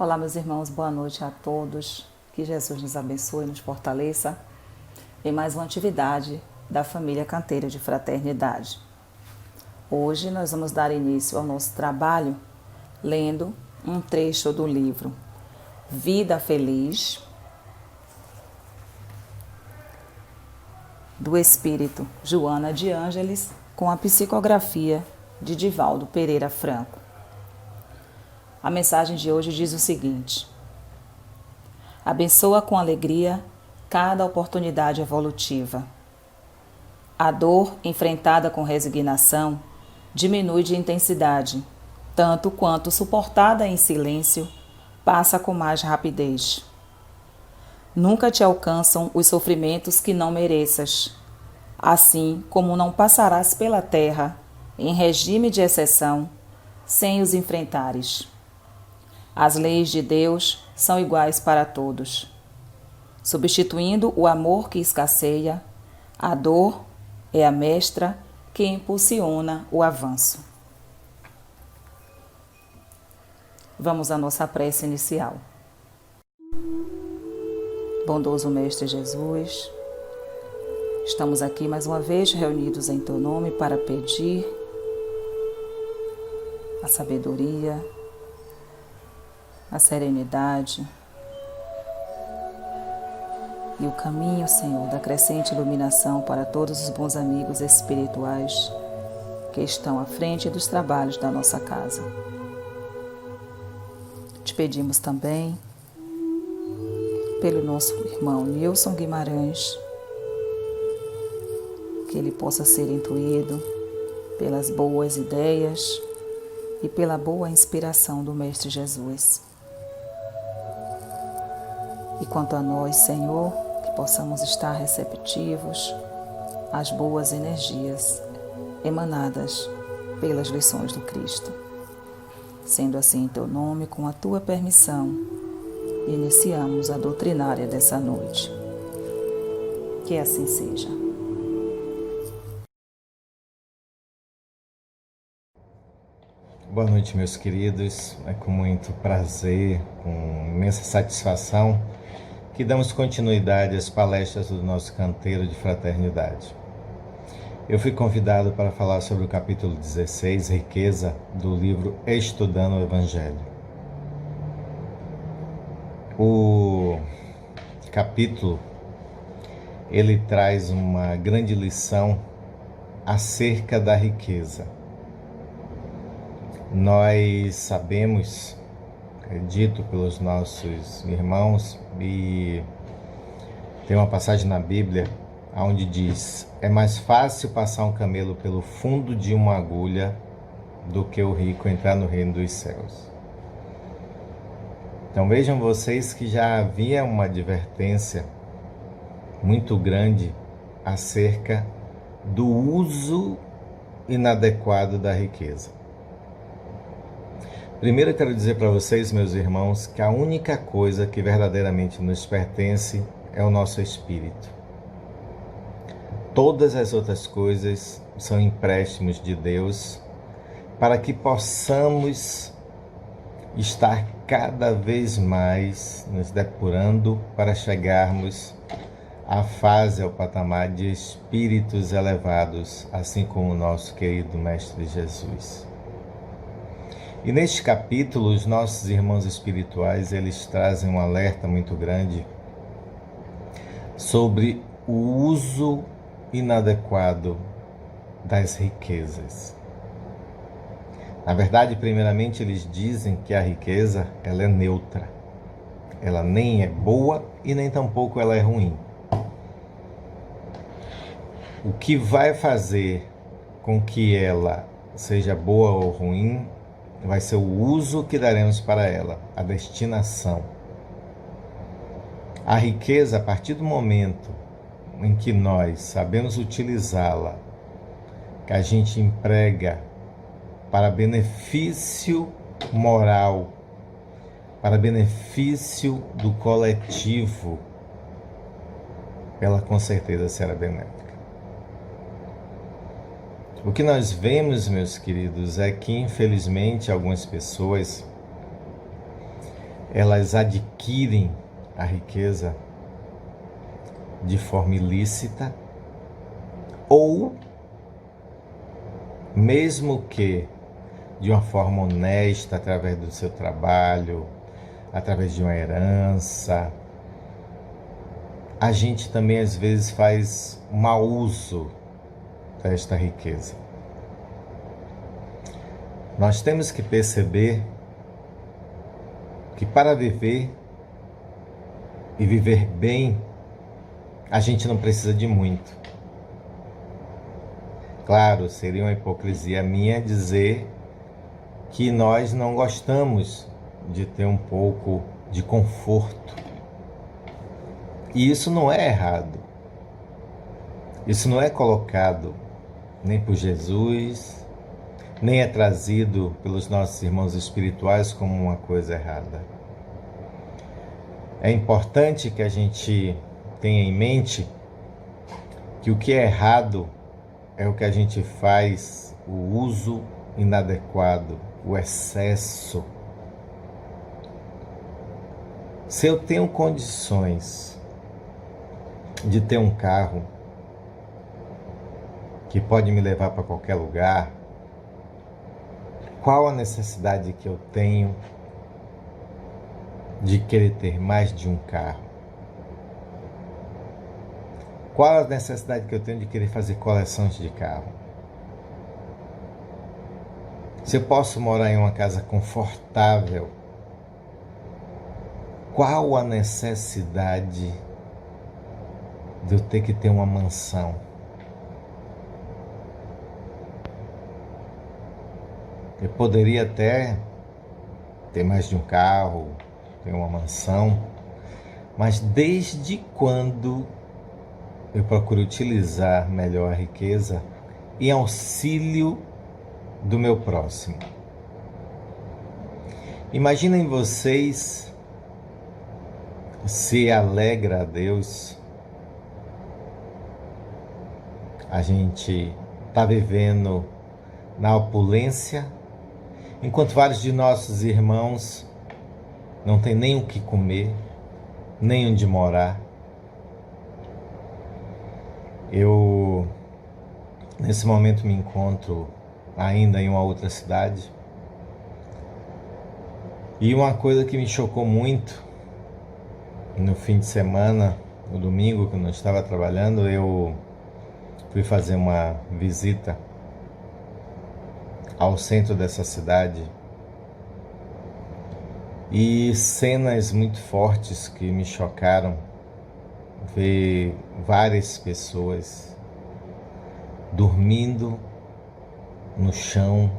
Olá, meus irmãos, boa noite a todos. Que Jesus nos abençoe e nos fortaleça em mais uma atividade da família Canteira de Fraternidade. Hoje nós vamos dar início ao nosso trabalho lendo um trecho do livro Vida Feliz, do espírito Joana de Ângeles, com a psicografia de Divaldo Pereira Franco. A mensagem de hoje diz o seguinte: abençoa com alegria cada oportunidade evolutiva. A dor enfrentada com resignação diminui de intensidade, tanto quanto suportada em silêncio passa com mais rapidez. Nunca te alcançam os sofrimentos que não mereças, assim como não passarás pela terra, em regime de exceção, sem os enfrentares. As leis de Deus são iguais para todos. Substituindo o amor que escasseia, a dor é a mestra que impulsiona o avanço. Vamos à nossa prece inicial. Bondoso Mestre Jesus, estamos aqui mais uma vez reunidos em Teu nome para pedir a sabedoria, a serenidade e o caminho, Senhor, da crescente iluminação para todos os bons amigos espirituais que estão à frente dos trabalhos da nossa casa. Te pedimos também pelo nosso irmão Nilson Guimarães, que ele possa ser intuído pelas boas ideias e pela boa inspiração do Mestre Jesus. E quanto a nós, Senhor, que possamos estar receptivos às boas energias emanadas pelas lições do Cristo. Sendo assim, em Teu nome, com a Tua permissão, iniciamos a doutrinária dessa noite. Que assim seja. Boa noite, meus queridos. É com muito prazer, com imensa satisfação, que damos continuidade às palestras do nosso canteiro de fraternidade. Eu fui convidado para falar sobre o capítulo 16, Riqueza, do livro Estudando o Evangelho. O capítulo, ele traz uma grande lição acerca da riqueza. Nós sabemos, dito pelos nossos irmãos, e tem uma passagem na Bíblia onde diz: é mais fácil passar um camelo pelo fundo de uma agulha do que o rico entrar no reino dos céus. Então vejam vocês que já havia uma advertência muito grande acerca do uso inadequado da riqueza. Primeiro eu quero dizer para vocês, meus irmãos, que a única coisa que verdadeiramente nos pertence é o nosso espírito. Todas as outras coisas são empréstimos de Deus para que possamos estar cada vez mais nos depurando para chegarmos à fase, ao patamar de espíritos elevados, assim como o nosso querido Mestre Jesus. E neste capítulo, os nossos irmãos espirituais, eles trazem um alerta muito grande sobre o uso inadequado das riquezas. Na verdade, primeiramente, eles dizem que a riqueza, ela é neutra. Ela nem é boa e nem tampouco ela é ruim. O que vai fazer com que ela seja boa ou ruim vai ser o uso que daremos para ela, a destinação. A riqueza, a partir do momento em que nós sabemos utilizá-la, que a gente emprega para benefício moral, para benefício do coletivo, ela com certeza será benéfica. O que nós vemos, meus queridos, é que infelizmente algumas pessoas elas adquirem a riqueza de forma ilícita, ou mesmo que de uma forma honesta, através do seu trabalho, através de uma herança, a gente também às vezes faz mau uso desta riqueza. Nós temos que perceber que para viver e viver bem, a gente não precisa de muito. Claro, seria uma hipocrisia minha dizer que nós não gostamos de ter um pouco de conforto. E isso não é errado. Isso não é colocado nem por Jesus, nem é trazido pelos nossos irmãos espirituais como uma coisa errada. É importante que a gente tenha em mente que o que é errado é o que a gente faz, o uso inadequado, o excesso. Se eu tenho condições de ter um carro que pode me levar para qualquer lugar, qual a necessidade que eu tenho de querer ter mais de um carro? Qual a necessidade que eu tenho de querer fazer coleções de carro? Se eu posso morar em uma casa confortável, qual a necessidade de eu ter que ter uma mansão? Eu poderia até ter mais de um carro, ter uma mansão, mas desde quando eu procuro utilizar melhor a riqueza em auxílio do meu próximo? Imaginem vocês se alegra a Deus. A gente está vivendo na opulência, enquanto vários de nossos irmãos não têm nem o que comer, nem onde morar. Eu, nesse momento, me encontro ainda em uma outra cidade. E uma coisa que me chocou muito, no fim de semana, no domingo, que eu não estava trabalhando, eu fui fazer uma visita ao centro dessa cidade. E cenas muito fortes que me chocaram, ver várias pessoas dormindo no chão,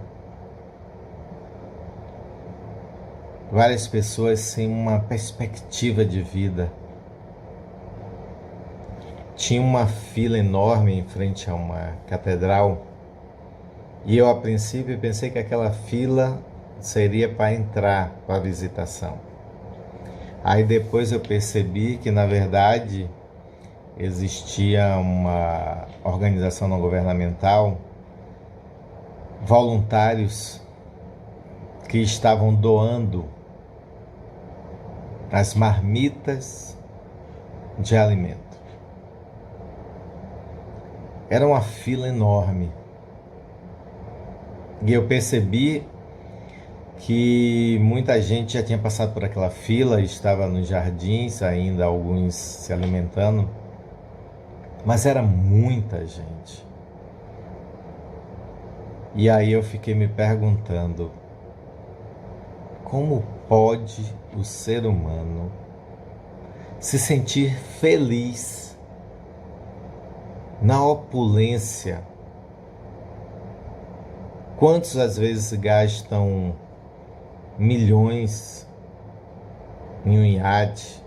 várias pessoas sem uma perspectiva de vida. Tinha uma fila enorme em frente a uma catedral e eu, a princípio, pensei que aquela fila seria para entrar para a visitação. Aí depois eu percebi que, na verdade, existia uma organização não governamental, voluntários que estavam doando as marmitas de alimento. Era uma fila enorme. E eu percebi que muita gente já tinha passado por aquela fila, estava nos jardins ainda, alguns se alimentando, mas era muita gente. E aí eu fiquei me perguntando, como pode o ser humano se sentir feliz na opulência? Quantos às vezes gastam milhões em um iate,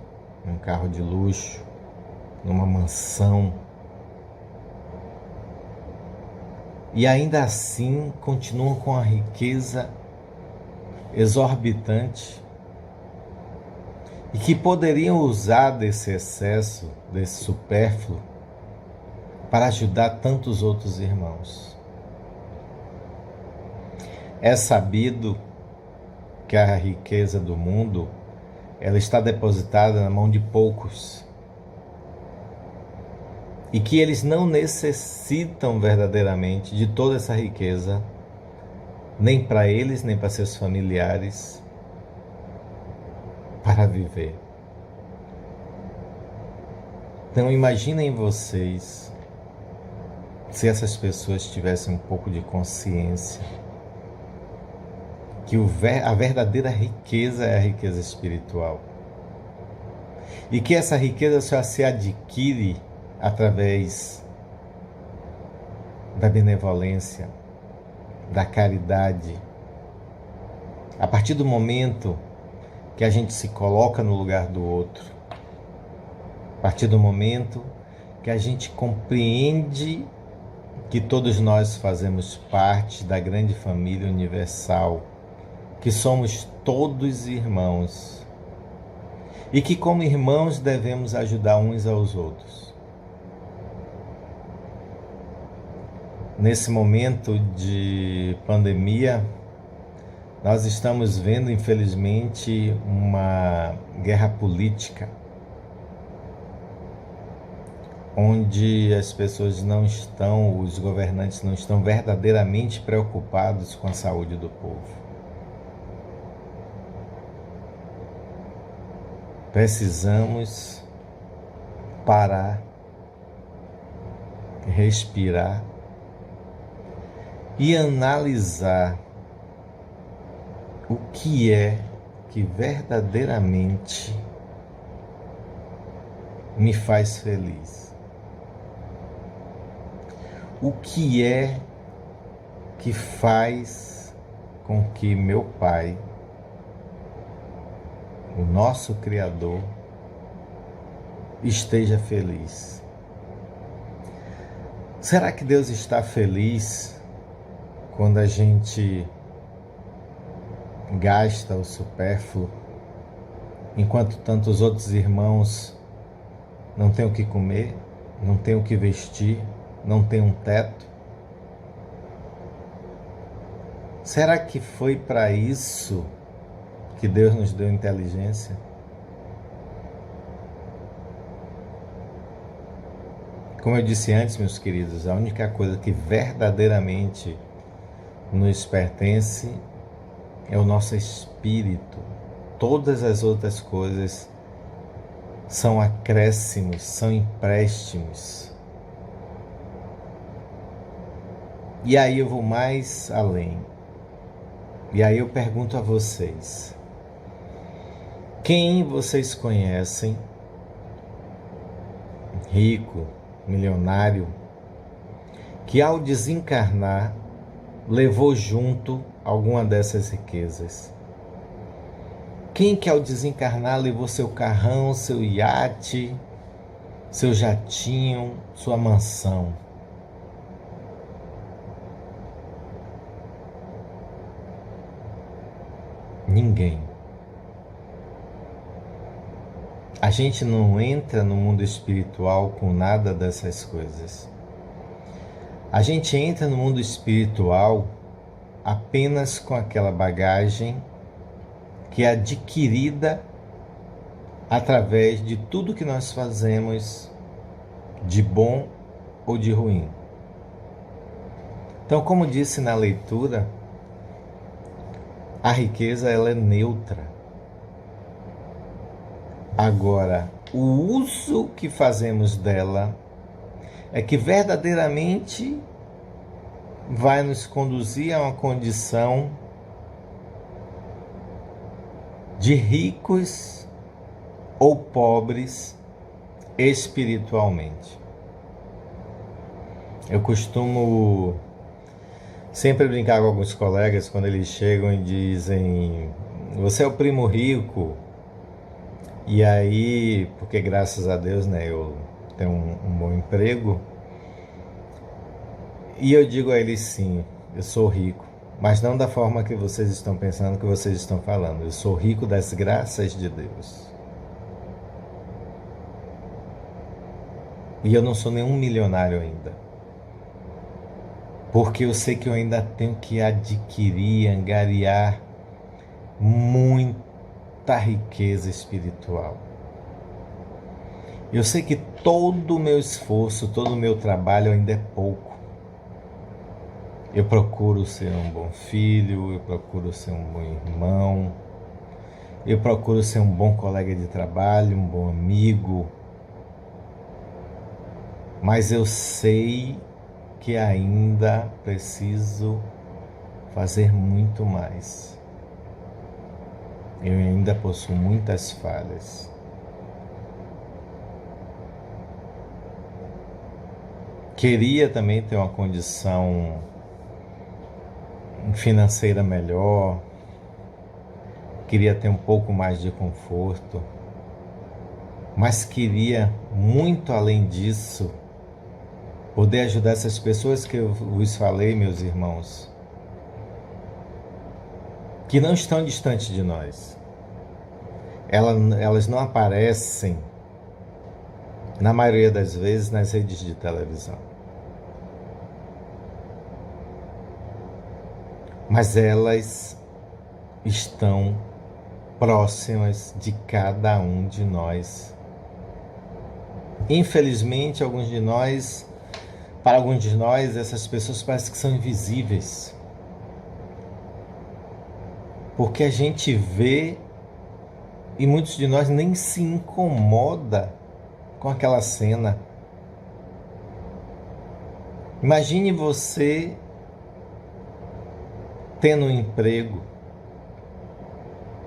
em um carro de luxo, numa mansão, e ainda assim continuam com a riqueza exorbitante e que poderiam usar desse excesso, desse supérfluo, para ajudar tantos outros irmãos? É sabido que a riqueza do mundo ela está depositada na mão de poucos. E que eles não necessitam verdadeiramente de toda essa riqueza, nem para eles, nem para seus familiares, para viver. Então imaginem vocês se essas pessoas tivessem um pouco de consciência que a verdadeira riqueza é a riqueza espiritual. E que essa riqueza só se adquire através da benevolência, da caridade. A partir do momento que a gente se coloca no lugar do outro, a partir do momento que a gente compreende que todos nós fazemos parte da grande família universal, que somos todos irmãos e que como irmãos devemos ajudar uns aos outros. Nesse momento de pandemia, nós estamos vendo, infelizmente, uma guerra política, onde as pessoas não estão, os governantes não estão verdadeiramente preocupados com a saúde do povo. Precisamos parar, respirar e analisar o que é que verdadeiramente me faz feliz. O que é que faz com que meu Pai, o nosso Criador, esteja feliz? Será que Deus está feliz quando a gente gasta o supérfluo, enquanto tantos outros irmãos não têm o que comer, não têm o que vestir, não têm um teto? Será que foi para isso que Deus nos deu inteligência? Como eu disse antes, meus queridos, a única coisa que verdadeiramente nos pertence é o nosso espírito. Todas as outras coisas são acréscimos, são empréstimos. E aí eu vou mais além. E aí eu pergunto a vocês: quem vocês conhecem, rico, milionário, que ao desencarnar levou junto alguma dessas riquezas? Quem que ao desencarnar levou seu carrão, seu iate, seu jatinho, sua mansão? Ninguém. A gente não entra no mundo espiritual com nada dessas coisas. A gente entra no mundo espiritual apenas com aquela bagagem que é adquirida através de tudo que nós fazemos de bom ou de ruim. Então, como disse na leitura, a riqueza ela é neutra. Agora, o uso que fazemos dela é que verdadeiramente vai nos conduzir a uma condição de ricos ou pobres espiritualmente. Eu costumo sempre brincar com alguns colegas quando eles chegam e dizem: você é o primo rico. E aí, porque graças a Deus, né, eu tenho um bom emprego, e eu digo a eles: sim, eu sou rico, mas não da forma que vocês estão pensando, que vocês estão falando. Eu sou rico das graças de Deus. E eu não sou nenhum milionário ainda, porque eu sei que eu ainda tenho que adquirir, angariar muita tanta riqueza espiritual. Eu sei que todo o meu esforço, todo o meu trabalho ainda é pouco. Eu procuro ser um bom filho, eu procuro ser um bom irmão, eu procuro ser um bom colega de trabalho, um bom amigo. Mas eu sei que ainda preciso fazer muito mais. Eu ainda possuo muitas falhas. Queria também ter uma condição financeira melhor, queria ter um pouco mais de conforto, mas queria, muito além disso, poder ajudar essas pessoas que eu vos falei, meus irmãos, que não estão distantes de nós. Elas não aparecem, na maioria das vezes, nas redes de televisão. Mas elas estão próximas de cada um de nós. Infelizmente, para alguns de nós, essas pessoas parecem que são invisíveis. Porque a gente vê e muitos de nós nem se incomoda com aquela cena. Imagine você tendo um emprego,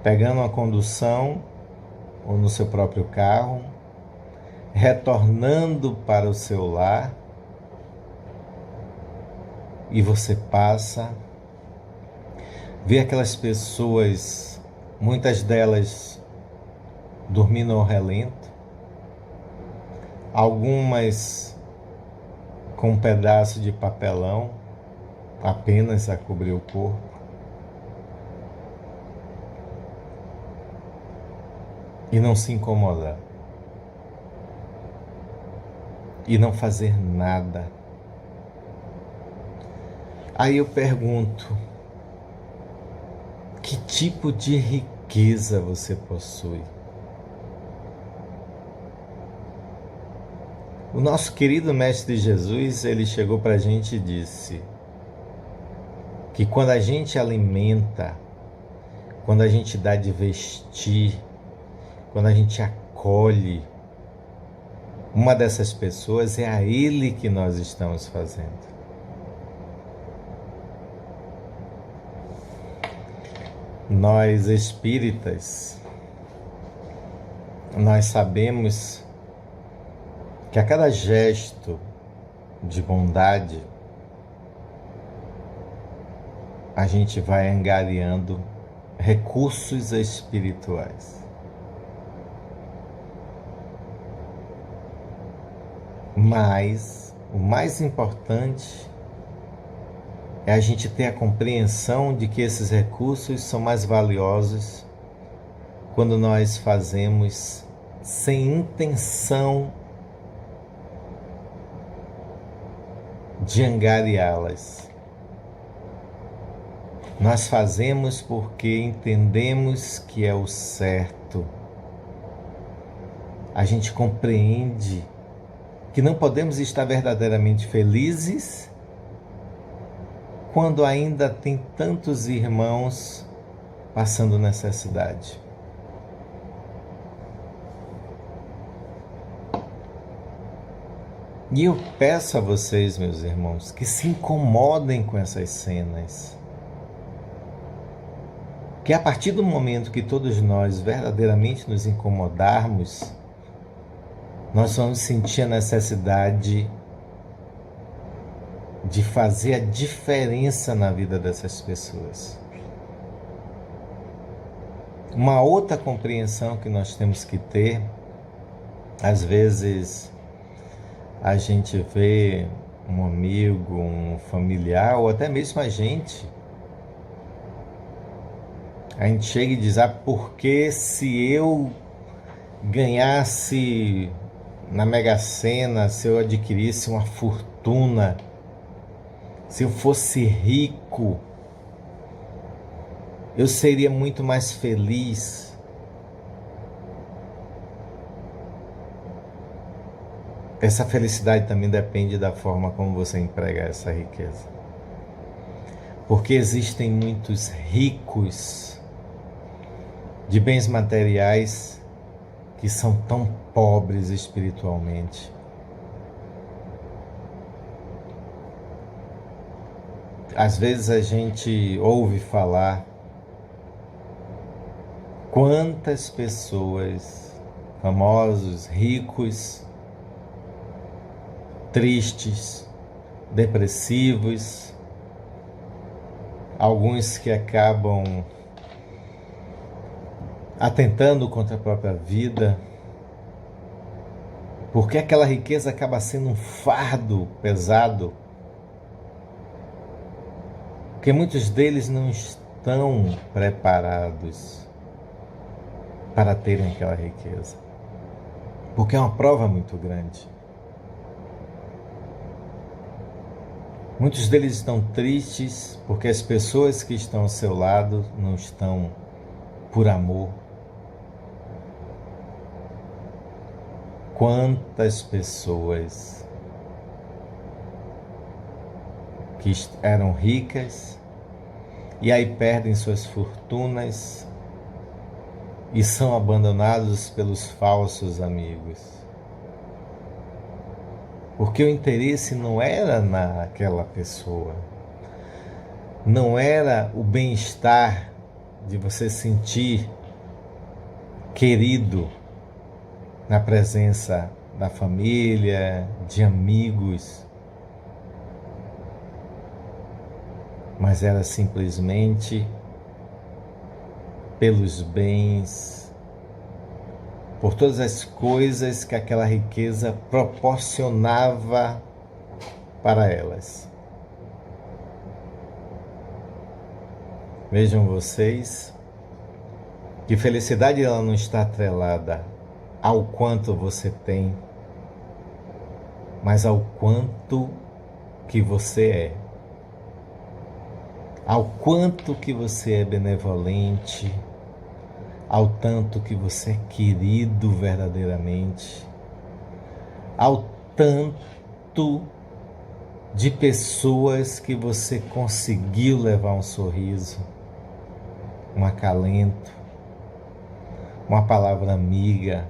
pegando uma condução ou no seu próprio carro, retornando para o seu lar, e você passa, vê aquelas pessoas, muitas delas dormindo ao relento, algumas com um pedaço de papelão apenas a cobrir o corpo. E não se incomodar. E não fazer nada. Aí eu pergunto, que tipo de riqueza você possui? O nosso querido Mestre Jesus, ele chegou para a gente e disse que quando a gente alimenta, quando a gente dá de vestir, quando a gente acolhe uma dessas pessoas, é a Ele que nós estamos fazendo. Nós espíritas, nós sabemos que a cada gesto de bondade, a gente vai angariando recursos espirituais. Mas o mais importante é a gente ter a compreensão de que esses recursos são mais valiosos quando nós fazemos sem intenção de angariá-las. Nós fazemos porque entendemos que é o certo. A gente compreende que não podemos estar verdadeiramente felizes quando ainda tem tantos irmãos passando necessidade. E eu peço a vocês, meus irmãos, que se incomodem com essas cenas. Que a partir do momento que todos nós verdadeiramente nos incomodarmos, nós vamos sentir a necessidade de fazer a diferença na vida dessas pessoas. Uma outra compreensão que nós temos que ter, às vezes a gente vê um amigo, um familiar, ou até mesmo a gente chega e diz, porque se eu ganhasse na Mega Sena, se eu adquirisse uma fortuna, se eu fosse rico, eu seria muito mais feliz. essa felicidade também depende da forma como você emprega essa riqueza. Porque existem muitos ricos de bens materiais que são tão pobres espiritualmente. Às vezes a gente ouve falar quantas pessoas, famosos, ricos, tristes, depressivos, alguns que acabam atentando contra a própria vida, porque aquela riqueza acaba sendo um fardo pesado, porque muitos deles não estão preparados para terem aquela riqueza, porque é uma prova muito grande. Muitos deles estão tristes porque as pessoas que estão ao seu lado não estão por amor. Quantas pessoas que eram ricas e aí perdem suas fortunas e são abandonados pelos falsos amigos. Porque o interesse não era naquela pessoa, não era o bem-estar de você sentir querido na presença da família, de amigos, mas era simplesmente pelos bens, por todas as coisas que aquela riqueza proporcionava para elas. Vejam vocês que felicidade ela não está atrelada ao quanto você tem, mas ao quanto que você é, ao quanto que você é benevolente, ao tanto que você é querido verdadeiramente, ao tanto de pessoas que você conseguiu levar um sorriso, um acalento, uma palavra amiga.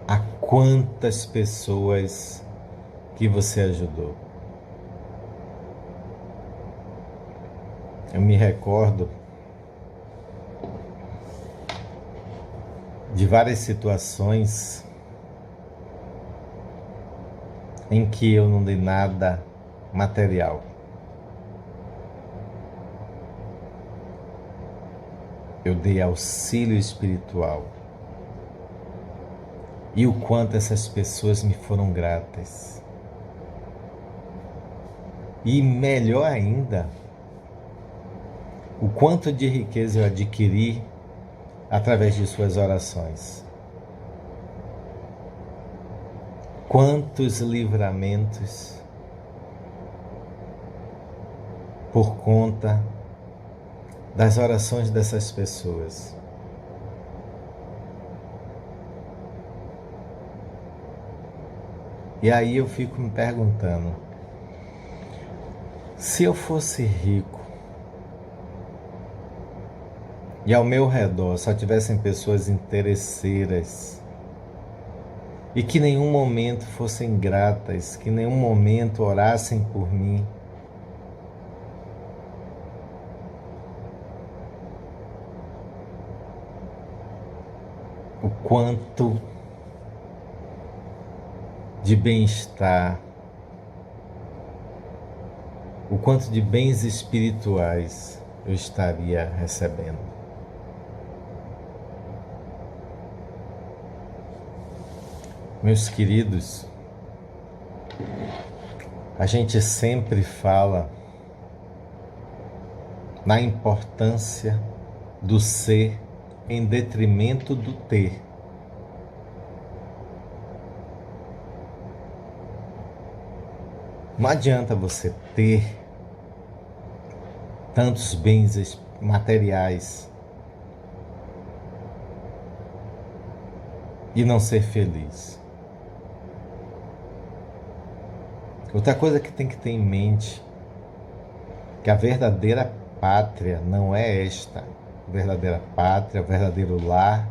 A quantas pessoas que você ajudou. Eu me recordo de várias situações em que eu não dei nada material. Eu dei auxílio espiritual. E o quanto essas pessoas me foram gratas. E melhor ainda, o quanto de riqueza eu adquiri através de suas orações. Quantos livramentos por conta das orações dessas pessoas. E aí eu fico me perguntando, se eu fosse rico e ao meu redor só tivessem pessoas interesseiras e que em nenhum momento fossem gratas, que em nenhum momento orassem por mim, o quanto de bem-estar, o quanto de bens espirituais eu estaria recebendo. Meus queridos, a gente sempre fala na importância do ser em detrimento do ter. Não adianta você ter tantos bens materiais e não ser feliz. Outra coisa que tem que ter em mente, que a verdadeira pátria não é esta. A verdadeira pátria, o verdadeiro lar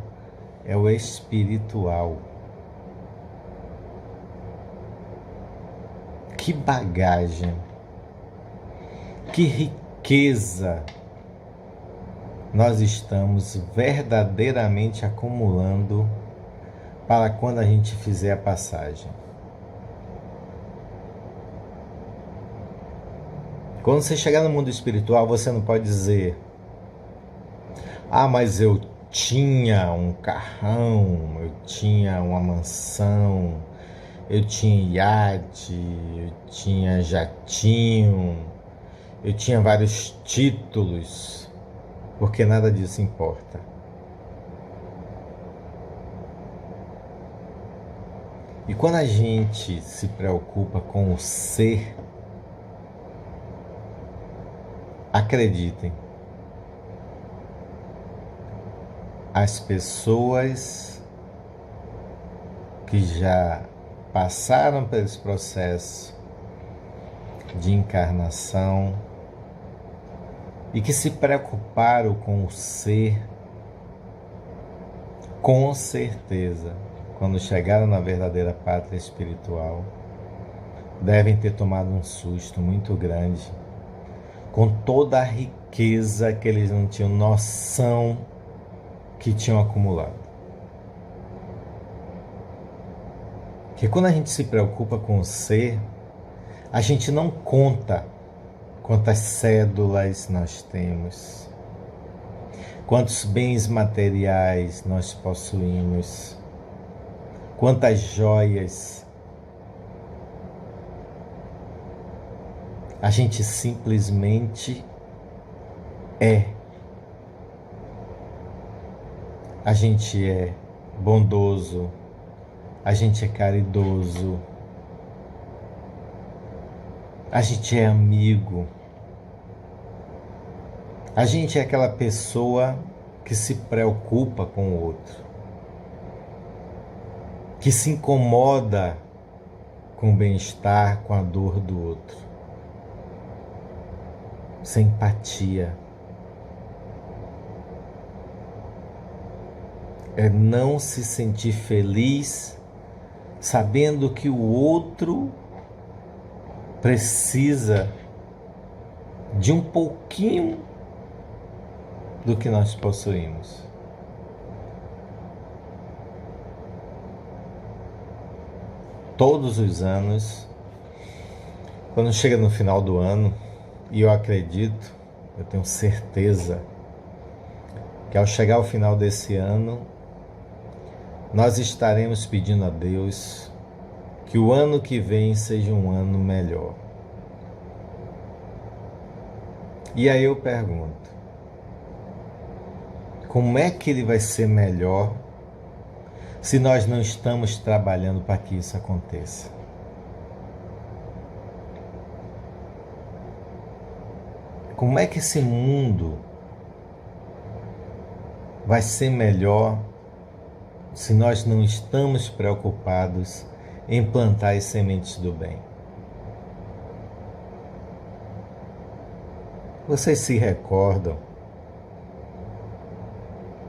é o espiritual. Que bagagem, que riqueza nós estamos verdadeiramente acumulando para quando a gente fizer a passagem. Quando você chegar no mundo espiritual, você não pode dizer: ah, mas eu tinha um carrão, eu tinha uma mansão, eu tinha iate, eu tinha jatinho, eu tinha vários títulos, porque nada disso importa. E quando a gente se preocupa com o ser, acreditem, as pessoas que já passaram por esse processo de encarnação e que se preocuparam com o ser, com certeza, quando chegaram na verdadeira pátria espiritual, devem ter tomado um susto muito grande, com toda a riqueza que eles não tinham noção que tinham acumulado. Porque quando a gente se preocupa com o ser, a gente não conta quantas cédulas nós temos, quantos bens materiais nós possuímos, quantas joias. A gente simplesmente é. A gente é bondoso, a gente é caridoso, a gente é amigo, a gente é aquela pessoa que se preocupa com o outro, que se incomoda com o bem-estar, com a dor do outro. Sem empatia. É não se sentir feliz sabendo que o outro precisa de um pouquinho do que nós possuímos. Todos os anos, quando chega no final do ano, e eu acredito, eu tenho certeza, que ao chegar ao final desse ano, nós estaremos pedindo a Deus que o ano que vem seja um ano melhor. E aí eu pergunto, como é que ele vai ser melhor se nós não estamos trabalhando para que isso aconteça? Como é que esse mundo vai ser melhor se nós não estamos preocupados em plantar as sementes do bem? Vocês se recordam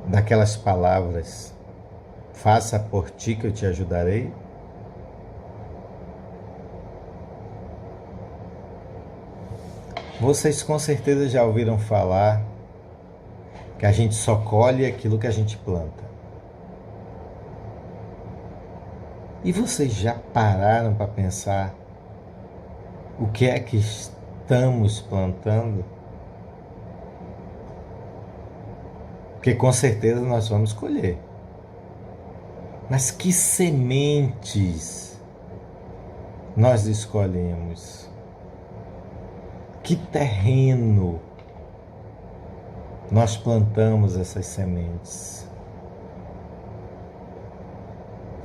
daquelas palavras: faça por ti que eu te ajudarei? Vocês com certeza já ouviram falar que a gente só colhe aquilo que a gente planta. E vocês já pararam para pensar o que é que estamos plantando? Porque com certeza nós vamos colher. Mas que sementes nós escolhemos? Que terreno nós plantamos essas sementes?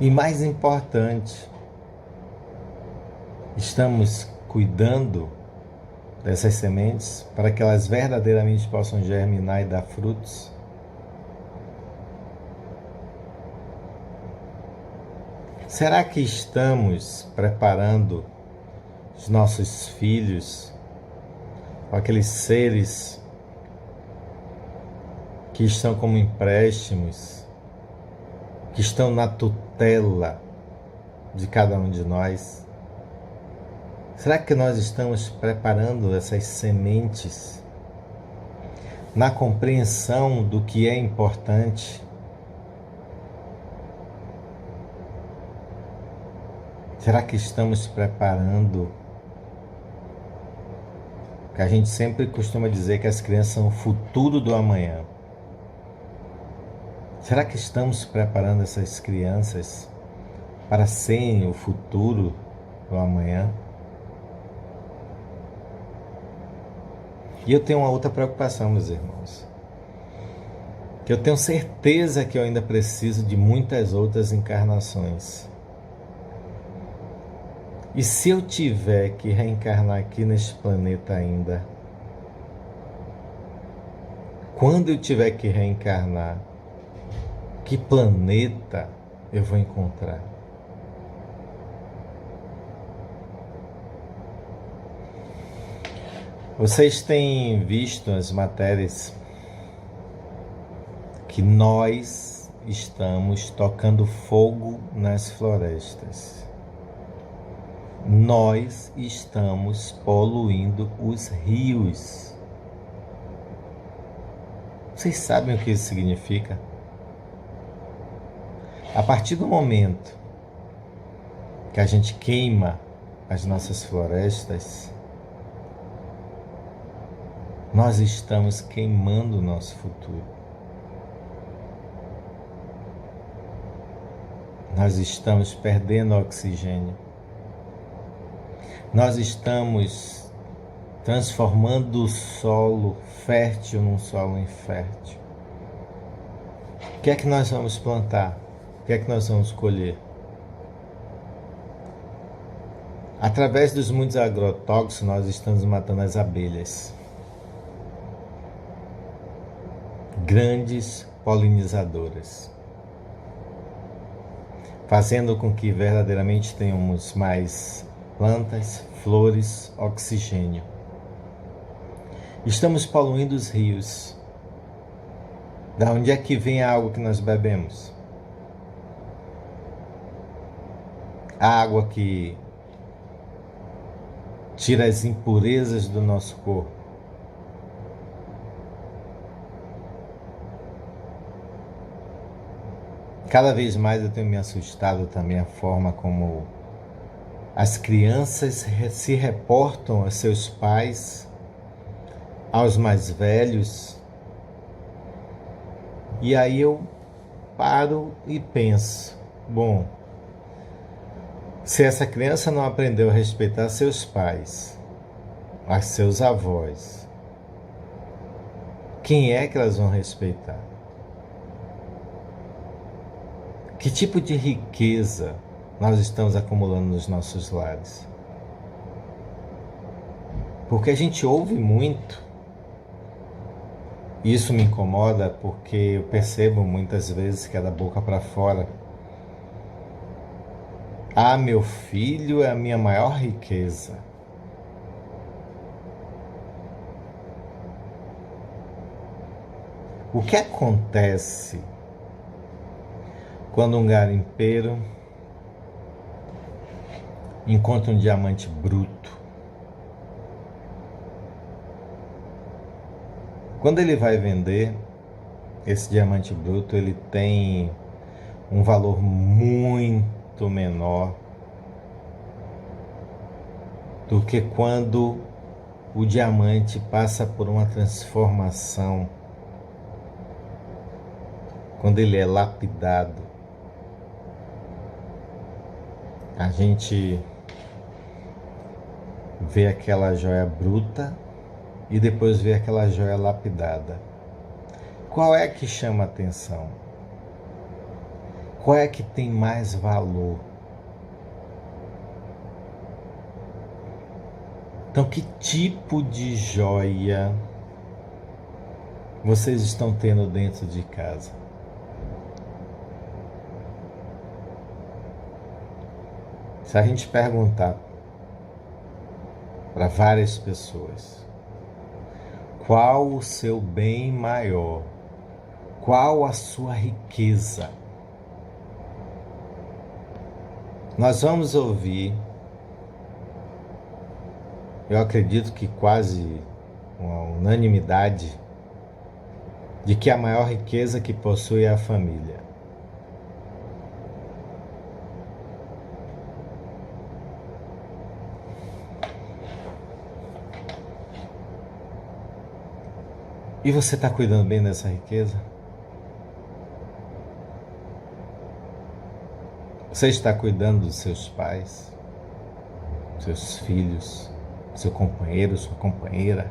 E mais importante, estamos cuidando dessas sementes para que elas verdadeiramente possam germinar e dar frutos? Será que estamos preparando os nossos filhos, com aqueles seres que estão como empréstimos, que estão na tutela de cada um de nós? Será que nós estamos preparando essas sementes na compreensão do que é importante? Será que estamos preparando? Porque a gente sempre costuma dizer que as crianças são o futuro do amanhã. Será que estamos preparando essas crianças para serem o futuro do amanhã? E eu tenho uma outra preocupação, meus irmãos. Que eu tenho certeza que eu ainda preciso de muitas outras encarnações. E se eu tiver que reencarnar aqui neste planeta ainda, quando eu tiver que reencarnar, que planeta eu vou encontrar? Vocês têm visto as matérias que nós estamos tocando fogo nas florestas. Nós estamos poluindo os rios. Vocês sabem o que isso significa? A partir do momento que a gente queima as nossas florestas, nós estamos queimando o nosso futuro. Nós estamos perdendo oxigênio. Nós estamos transformando o solo fértil num solo infértil. O que é que nós vamos plantar? O que é que nós vamos colher? Através dos muitos agrotóxicos, nós estamos matando as abelhas. Grandes polinizadoras, fazendo com que verdadeiramente tenhamos mais plantas, flores, oxigênio. Estamos poluindo os rios. Da onde é que vem a água que nós bebemos? A água que tira as impurezas do nosso corpo. Cada vez mais eu tenho me assustado também a forma como as crianças se reportam a seus pais, aos mais velhos. E aí eu paro e penso, bom, se essa criança não aprendeu a respeitar seus pais, a seus avós, quem é que elas vão respeitar? Que tipo de riqueza nós estamos acumulando nos nossos lares? Porque a gente ouve muito, e isso me incomoda porque eu percebo muitas vezes que é da boca para fora. Ah, meu filho é a minha maior riqueza. O que acontece quando um garimpeiro encontra um diamante bruto? Quando ele vai vender esse diamante bruto, ele tem um valor muito menor do que quando o diamante passa por uma transformação, quando ele é lapidado. A gente vê aquela joia bruta e depois vê aquela joia lapidada. Qual é que chama a atenção? Qual é que tem mais valor? Então, que tipo de joia vocês estão tendo dentro de casa? Se a gente perguntar para várias pessoas. Qual o seu bem maior? Qual a sua riqueza? Nós vamos ouvir, eu acredito que quase uma unanimidade, de que a maior riqueza que possui é a família. E você está cuidando bem dessa riqueza? Você está cuidando dos seus pais, seus filhos, seu companheiro, sua companheira,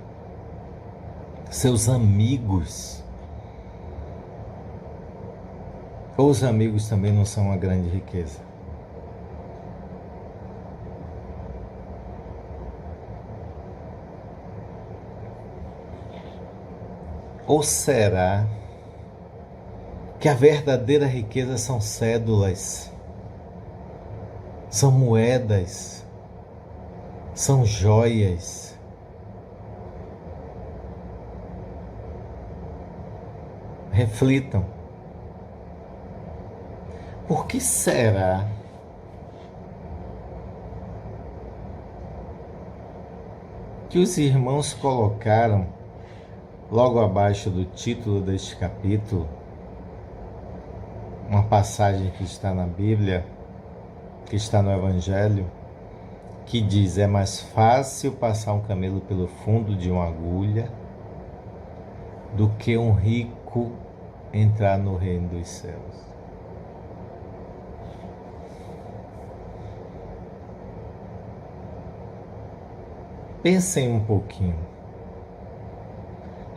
seus amigos? Ou os amigos também não são uma grande riqueza? Ou será que a verdadeira riqueza são cédulas, são moedas, são joias? Reflitam. Por que será que os irmãos colocaram logo abaixo do título deste capítulo uma passagem que está na Bíblia, que está no Evangelho, que diz: é mais fácil passar um camelo pelo fundo de uma agulha do que um rico entrar no reino dos céus? Pensem um pouquinho.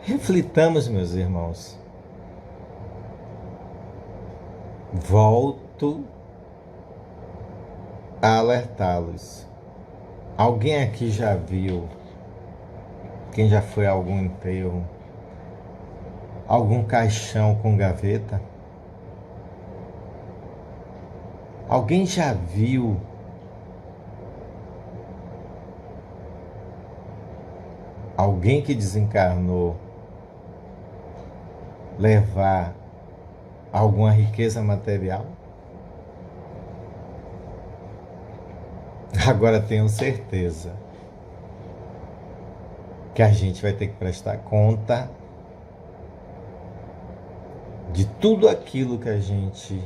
Reflitamos, meus irmãos. Volto a alertá-los. Alguém aqui já viu, quem já foi a algum enterro, algum caixão com gaveta? Alguém já viu alguém que desencarnou levar alguma riqueza material? Agora tenho certeza que a gente vai ter que prestar conta de tudo aquilo que a gente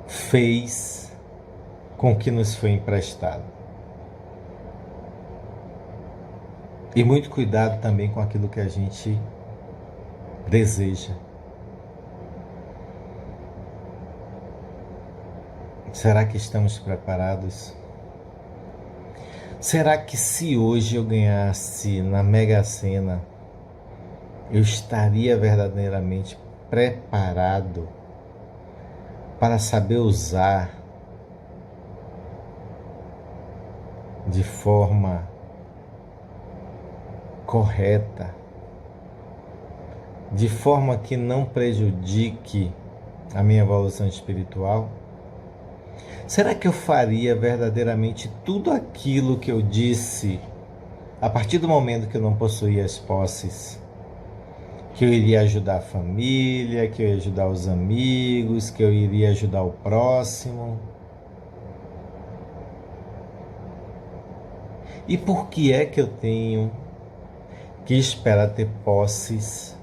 fez com o que nos foi emprestado. E muito cuidado também com aquilo que a gente deseja. Será que estamos preparados? Será que se hoje eu ganhasse na Mega Sena, eu estaria verdadeiramente preparado para saber usar de forma correta, de forma que não prejudique a minha evolução espiritual? Será que eu faria verdadeiramente tudo aquilo que eu disse a partir do momento que eu não possuía as posses? Que eu iria ajudar a família, que eu ia ajudar os amigos, que eu iria ajudar o próximo? E por que é que eu tenho que esperar ter posses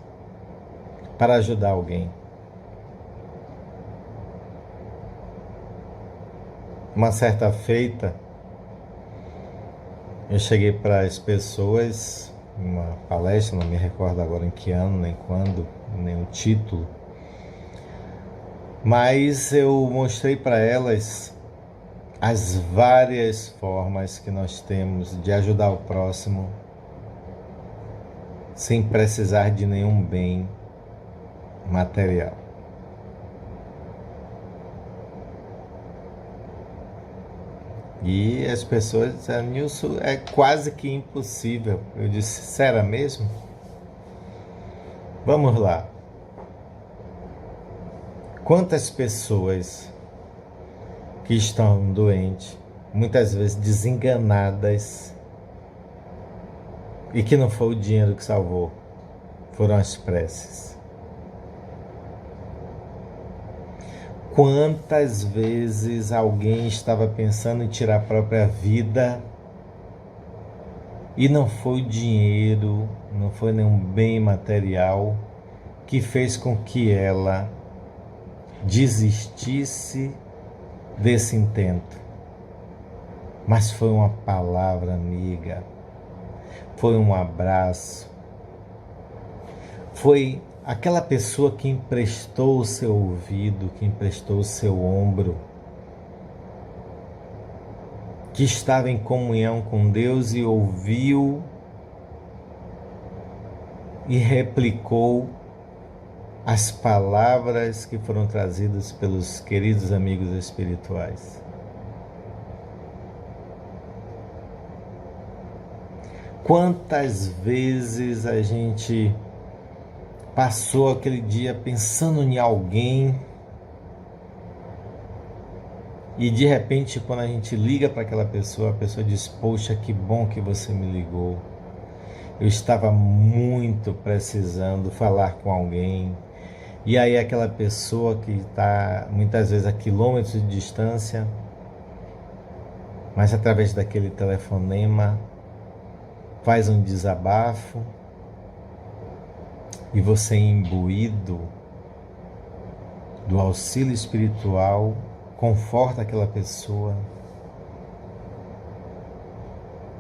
para ajudar alguém? Uma certa feita, eu cheguei para as pessoas, uma palestra, não me recordo agora em que ano, nem quando, nem o título, mas eu mostrei para elas as várias formas que nós temos de ajudar o próximo sem precisar de nenhum bem material. E as pessoas disseram: Nilson, é quase que impossível. Eu disse: será mesmo? Vamos lá. Quantas pessoas que estão doentes, muitas vezes desenganadas, e que não foi o dinheiro que salvou, foram as preces. Quantas vezes alguém estava pensando em tirar a própria vida e não foi o dinheiro, não foi nenhum bem material que fez com que ela desistisse desse intento, mas foi uma palavra amiga, foi um abraço, foi aquela pessoa que emprestou o seu ouvido, que emprestou o seu ombro, que estava em comunhão com Deus e ouviu e replicou as palavras que foram trazidas pelos queridos amigos espirituais. Quantas vezes a gente passou aquele dia pensando em alguém e de repente quando a gente liga para aquela pessoa, a pessoa diz: poxa, que bom que você me ligou. Eu estava muito precisando falar com alguém. E aí aquela pessoa que está muitas vezes a quilômetros de distância, mas através daquele telefonema faz um desabafo e você, imbuído do auxílio espiritual, conforta aquela pessoa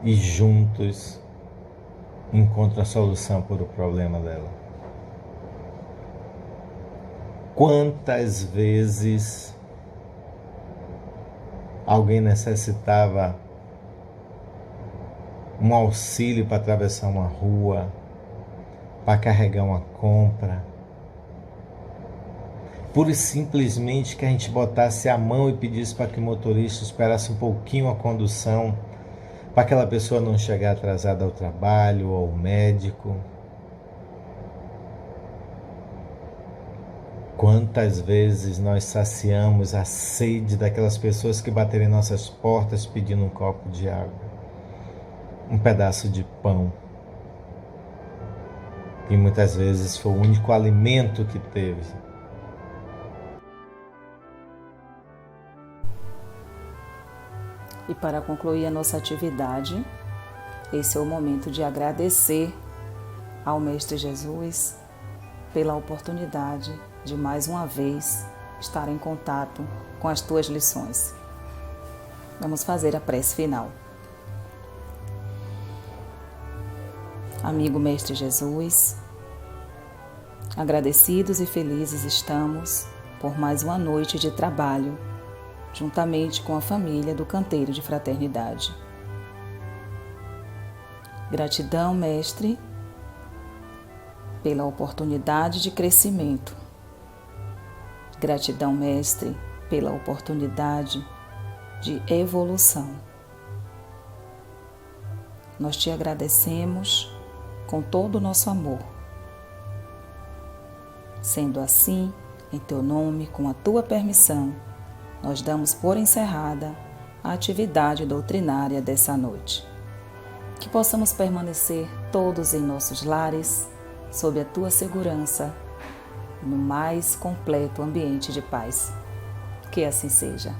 e juntos encontram a solução para o problema dela. Quantas vezes alguém necessitava um auxílio para atravessar uma rua, para carregar uma compra, pura e simplesmente que a gente botasse a mão e pedisse para que o motorista esperasse um pouquinho a condução, para aquela pessoa não chegar atrasada ao trabalho ou ao médico. Quantas vezes nós saciamos a sede daquelas pessoas que baterem em nossas portas pedindo um copo de água, um pedaço de pão, que muitas vezes foi o único alimento que teve. E para concluir a nossa atividade, esse é o momento de agradecer ao Mestre Jesus pela oportunidade de mais uma vez estar em contato com as tuas lições. Vamos fazer a prece final. Amigo Mestre Jesus, agradecidos e felizes estamos por mais uma noite de trabalho, juntamente com a família do Canteiro de Fraternidade. Gratidão, Mestre, pela oportunidade de crescimento. Gratidão, Mestre, pela oportunidade de evolução. Nós te agradecemos com todo o nosso amor. Sendo assim, em teu nome, com a tua permissão, nós damos por encerrada a atividade doutrinária dessa noite. Que possamos permanecer todos em nossos lares, sob a tua segurança, no mais completo ambiente de paz. Que assim seja.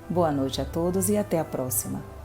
Boa noite a todos e até a próxima.